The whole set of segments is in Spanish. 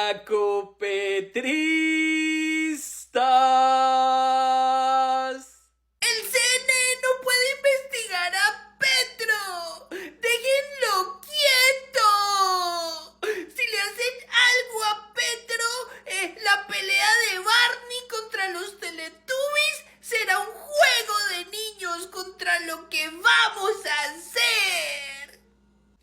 Narcopetristas. El CNE no puede investigar a Petro. ¡Déjenlo quieto! Si le hacen algo a Petro, la pelea de Barney contra los Teletubbies será un juego de niños contra lo que vamos a hacer.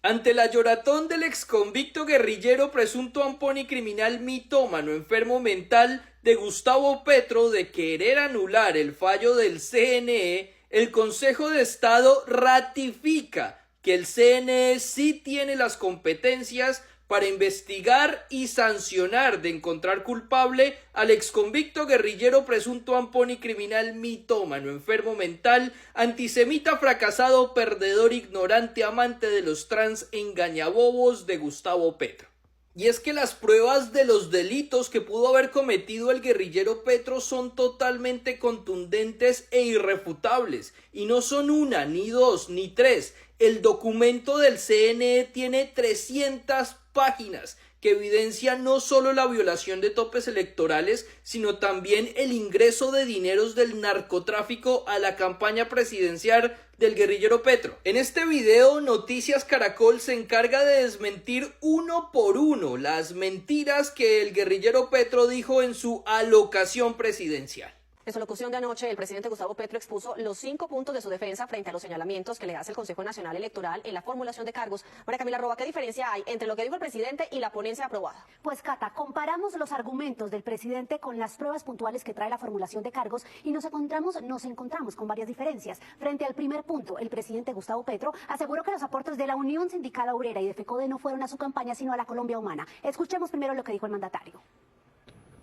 Ante la lloratón del exconvicto guerrillero presunto ampón y criminal mitómano enfermo mental de Gustavo Petro de querer anular el fallo del CNE, el Consejo de Estado ratifica que el CNE sí tiene las competencias para investigar y sancionar de encontrar culpable al exconvicto guerrillero presunto ampón y criminal mitómano, enfermo mental, antisemita fracasado, perdedor, ignorante, amante de los trans, engañabobos de Gustavo Petro. Y es que las pruebas de los delitos que pudo haber cometido el guerrillero Petro son totalmente contundentes e irrefutables, y no son una, ni dos, ni tres. El documento del CNE tiene 300 páginas que evidencian no solo la violación de topes electorales, sino también el ingreso de dineros del narcotráfico a la campaña presidencial del guerrillero Petro. En este video, Noticias Caracol se encarga de desmentir uno por uno las mentiras que el guerrillero Petro dijo en su alocación presidencial. En su locución de anoche, el presidente Gustavo Petro expuso los 5 puntos de su defensa frente a los señalamientos que le hace el Consejo Nacional Electoral en la formulación de cargos. María Camila Roa, ¿qué diferencia hay entre lo que dijo el presidente y la ponencia aprobada? Pues, Cata, comparamos los argumentos del presidente con las pruebas puntuales que trae la formulación de cargos y nos encontramos con varias diferencias. Frente al primer punto, el presidente Gustavo Petro aseguró que los aportes de la Unión Sindical Obrera y de FECODE no fueron a su campaña, sino a la Colombia Humana. Escuchemos primero lo que dijo el mandatario.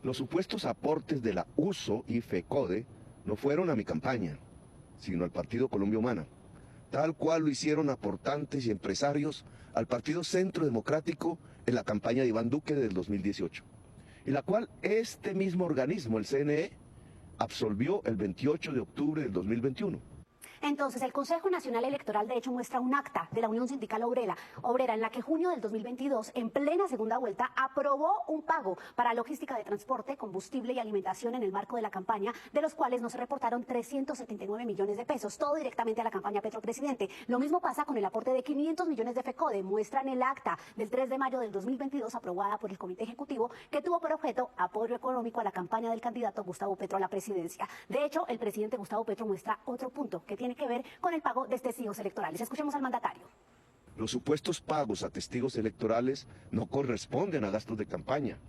Los supuestos aportes de la USO y FECODE no fueron a mi campaña, sino al Partido Colombia Humana, tal cual lo hicieron aportantes y empresarios al Partido Centro Democrático en la campaña de Iván Duque del 2018, y la cual este mismo organismo, el CNE, absolvió el 28 de octubre del 2021. Entonces, el Consejo Nacional Electoral, de hecho, muestra un acta de la Unión Sindical Obrera en la que junio del 2022, en plena segunda vuelta, aprobó un pago para logística de transporte, combustible y alimentación en el marco de la campaña, de los cuales no se reportaron 379 millones de pesos, todo directamente a la campaña Petro Presidente. Lo mismo pasa con el aporte de 500 millones de FECODE. Muestran el acta del 3 de mayo del 2022, aprobada por el Comité Ejecutivo, que tuvo por objeto apoyo económico a la campaña del candidato Gustavo Petro a la presidencia. De hecho, el presidente Gustavo Petro muestra otro punto que tiene que ver con el pago de testigos electorales. Escuchemos al mandatario. Los supuestos pagos a testigos electorales no corresponden a gastos de campaña.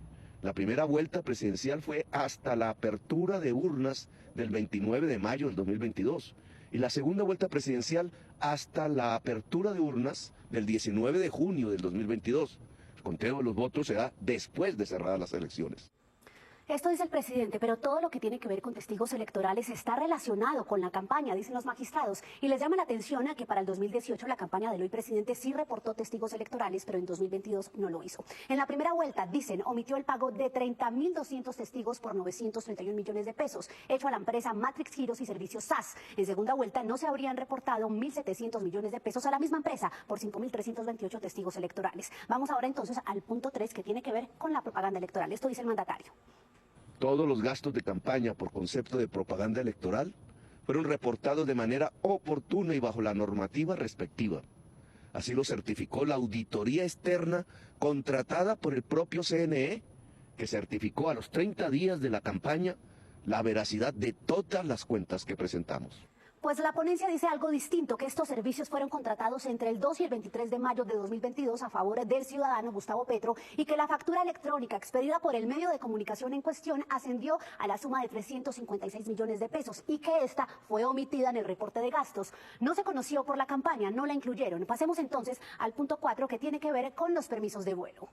La primera vuelta presidencial fue hasta la apertura de urnas del 29 de mayo del 2022 y la segunda vuelta presidencial hasta la apertura de urnas del 19 de junio del 2022. El conteo de los votos se da después de cerradas las elecciones. Esto dice el presidente, pero todo lo que tiene que ver con testigos electorales está relacionado con la campaña, dicen los magistrados, y les llama la atención a que para el 2018 la campaña del hoy presidente sí reportó testigos electorales, pero en 2022 no lo hizo. En la primera vuelta, dicen, omitió el pago de 30.200 testigos por 931 millones de pesos, hecho a la empresa Matrix Giros y Servicios SAS. En segunda vuelta no se habrían reportado 1.700 millones de pesos a la misma empresa por 5.328 testigos electorales. Vamos ahora entonces al punto 3, que tiene que ver con la propaganda electoral. Esto dice el mandatario. Todos los gastos de campaña por concepto de propaganda electoral fueron reportados de manera oportuna y bajo la normativa respectiva. Así lo certificó la auditoría externa contratada por el propio CNE, que certificó a los 30 días de la campaña la veracidad de todas las cuentas que presentamos. Pues la ponencia dice algo distinto, que estos servicios fueron contratados entre el 2 y el 23 de mayo de 2022 a favor del ciudadano Gustavo Petro y que la factura electrónica expedida por el medio de comunicación en cuestión ascendió a la suma de 356 millones de pesos y que esta fue omitida en el reporte de gastos. No se conoció por la campaña, no la incluyeron. Pasemos entonces al punto 4, que tiene que ver con los permisos de vuelo.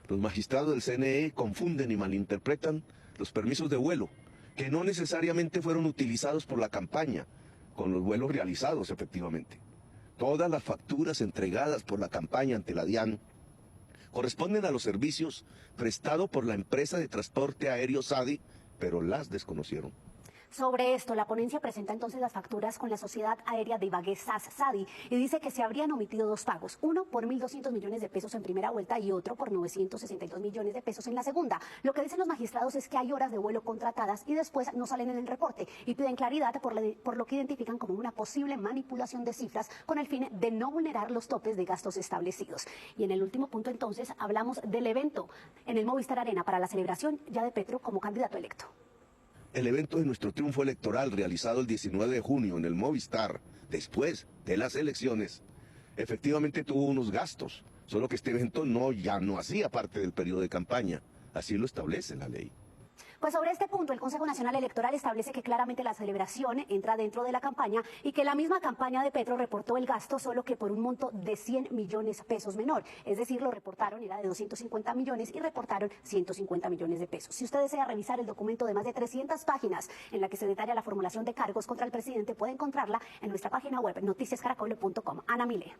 Los magistrados del CNE confunden y malinterpretan los permisos de vuelo, que no necesariamente fueron utilizados por la campaña, con los vuelos realizados efectivamente. Todas las facturas entregadas por la campaña ante la DIAN corresponden a los servicios prestados por la empresa de transporte aéreo SADI, pero las desconocieron. Sobre esto, la ponencia presenta entonces las facturas con la Sociedad Aérea de Ibagué SAS-SADI y dice que se habrían omitido dos pagos, uno por 1.200 millones de pesos en primera vuelta y otro por 962 millones de pesos en la segunda. Lo que dicen los magistrados es que hay horas de vuelo contratadas y después no salen en el reporte y piden claridad por lo que identifican como una posible manipulación de cifras con el fin de no vulnerar los topes de gastos establecidos. Y en el último punto entonces hablamos del evento en el Movistar Arena para la celebración ya de Petro como candidato electo. El evento de nuestro triunfo electoral realizado el 19 de junio en el Movistar, después de las elecciones, efectivamente tuvo unos gastos, solo que este evento ya no hacía parte del periodo de campaña, así lo establece la ley. Pues sobre este punto, el Consejo Nacional Electoral establece que claramente la celebración entra dentro de la campaña y que la misma campaña de Petro reportó el gasto solo que por un monto de 100 millones de pesos menor. Es decir, lo reportaron, era de 250 millones y reportaron 150 millones de pesos. Si usted desea revisar el documento de más de 300 páginas en la que se detalla la formulación de cargos contra el presidente, puede encontrarla en nuestra página web noticiascaracol.com. Ana Milea.